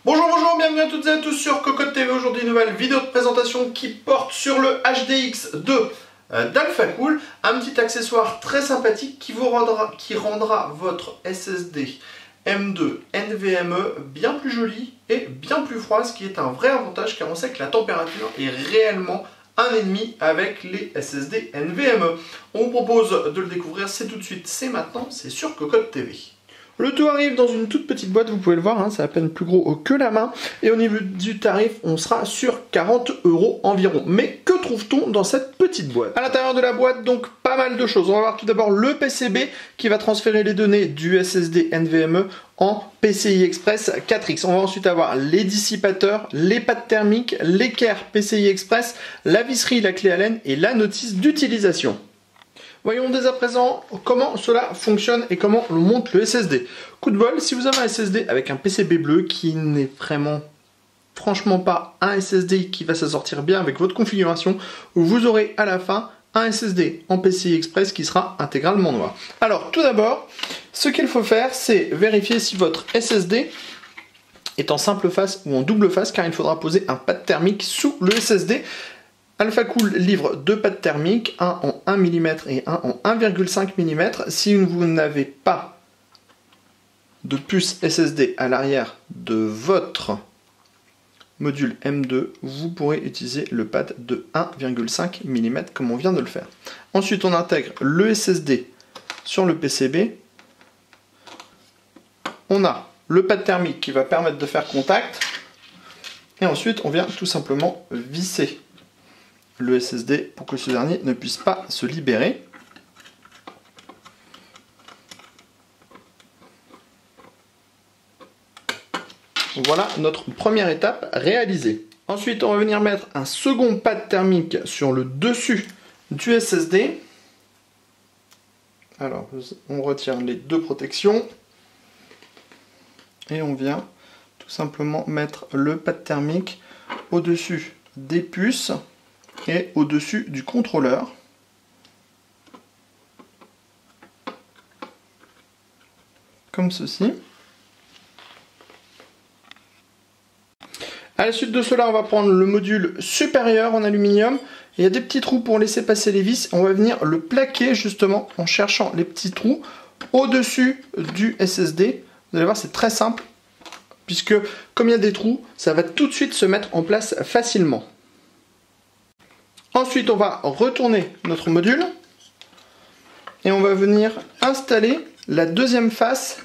Bonjour, bienvenue à toutes et à tous sur Cocotte TV. Aujourd'hui, une nouvelle vidéo de présentation qui porte sur le HDX2 d'Alphacool. Un petit accessoire très sympathique qui rendra votre SSD M2 NVMe bien plus joli et bien plus froid, ce qui est un vrai avantage car on sait que la température est réellement un ennemi avec les SSD NVMe. On vous propose de le découvrir, c'est tout de suite, c'est maintenant, c'est sur Cocotte TV. Le tout arrive dans une toute petite boîte, vous pouvez le voir, hein, c'est à peine plus gros que la main. Et au niveau du tarif, on sera sur 40 € environ. Mais que trouve-t-on dans cette petite boîte? À l'intérieur de la boîte, donc pas mal de choses. On va voir tout d'abord le PCB qui va transférer les données du SSD NVMe en PCI Express 4X. On va ensuite avoir les dissipateurs, les pads thermiques, l'équerre PCI Express, la visserie, la clé Allen et la notice d'utilisation. Voyons dès à présent comment cela fonctionne et comment on monte le SSD. Coup de bol, si vous avez un SSD avec un PCB bleu qui n'est franchement pas un SSD qui va s'assortir bien avec votre configuration, vous aurez à la fin un SSD en PCI Express qui sera intégralement noir. Alors tout d'abord, ce qu'il faut faire, c'est vérifier si votre SSD est en simple face ou en double face, car il faudra poser un pad thermique sous le SSD. Alphacool livre deux pads thermiques, un en 1 mm et un en 1,5 mm. Si vous n'avez pas de puce SSD à l'arrière de votre module M2, vous pourrez utiliser le pad de 1,5 mm comme on vient de le faire. Ensuite, on intègre le SSD sur le PCB. On a le pad thermique qui va permettre de faire contact. Et ensuite, on vient tout simplement visser le SSD pour que ce dernier ne puisse pas se libérer. Voilà notre première étape réalisée. Ensuite, on va venir mettre un second pad thermique sur le dessus du SSD. Alors, on retire les deux protections et on vient tout simplement mettre le pad thermique au-dessus des puces et au-dessus du contrôleur. Comme ceci. À la suite de cela, on va prendre le module supérieur en aluminium. Il y a des petits trous pour laisser passer les vis. On va venir le plaquer justement en cherchant les petits trous au-dessus du SSD. Vous allez voir, c'est très simple, puisque comme il y a des trous, ça va tout de suite se mettre en place facilement. Ensuite, on va retourner notre module et on va venir installer la deuxième face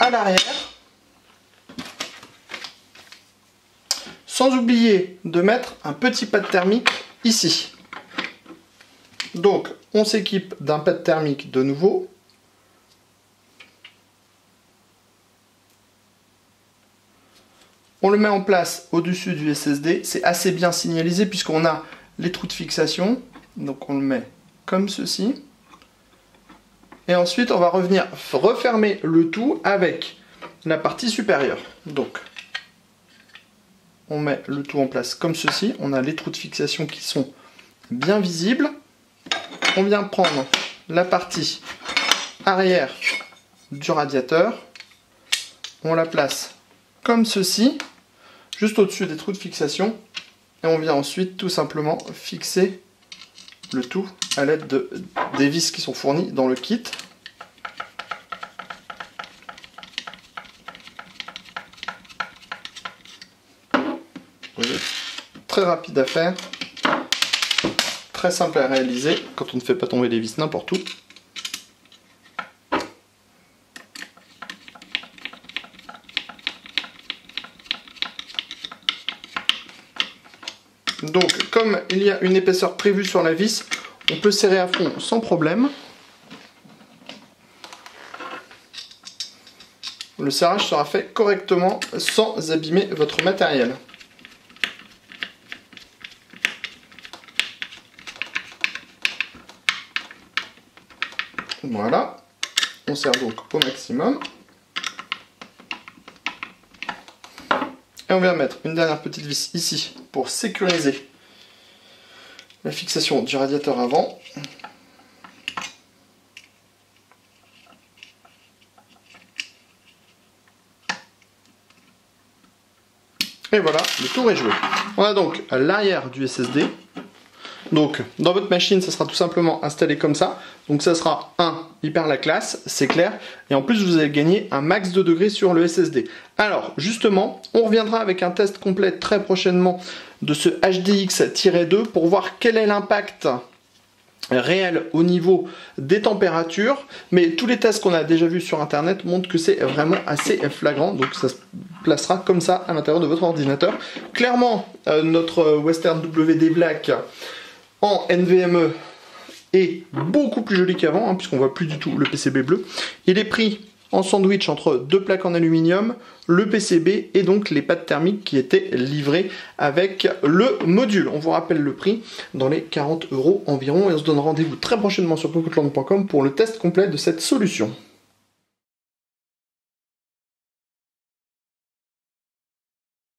à l'arrière, sans oublier de mettre un petit pad thermique ici. Donc, on s'équipe d'un pad thermique de nouveau. On le met en place au-dessus du SSD. C'est assez bien signalisé puisqu'on a les trous de fixation. Donc on le met comme ceci. Et ensuite, on va revenir refermer le tout avec la partie supérieure. Donc, on met le tout en place comme ceci. On a les trous de fixation qui sont bien visibles. On vient prendre la partie arrière du radiateur. On la place comme ceci, juste au-dessus des trous de fixation. Et on vient ensuite tout simplement fixer le tout à l'aide des vis qui sont fournies dans le kit. Très rapide à faire, très simple à réaliser quand on ne fait pas tomber les vis n'importe où. Donc, comme il y a une épaisseur prévue sur la vis, on peut serrer à fond sans problème. Le serrage sera fait correctement sans abîmer votre matériel. Voilà, on serre donc au maximum. Et on vient mettre une dernière petite vis ici pour sécuriser la fixation du radiateur avant. Et voilà, le tour est joué. On a donc l'arrière du SSD. Donc, dans votre machine, ça sera tout simplement installé comme ça. Donc, ça sera hyper la classe, c'est clair. Et en plus, vous allez gagner un max de degrés sur le SSD. Alors, justement, on reviendra avec un test complet très prochainement de ce HDX-2 pour voir quel est l'impact réel au niveau des températures, mais tous les tests qu'on a déjà vus sur internet montrent que c'est vraiment assez flagrant, donc ça se placera comme ça à l'intérieur de votre ordinateur. Clairement, notre Western WD Black en NVMe est beaucoup plus joli qu'avant, puisqu'on voit plus du tout le PCB bleu. Il est pris en sandwich entre deux plaques en aluminium, le PCB et donc les pattes thermiques qui étaient livrées avec le module. On vous rappelle le prix dans les 40 € environ et on se donne rendez-vous très prochainement sur cocotland.com pour le test complet de cette solution.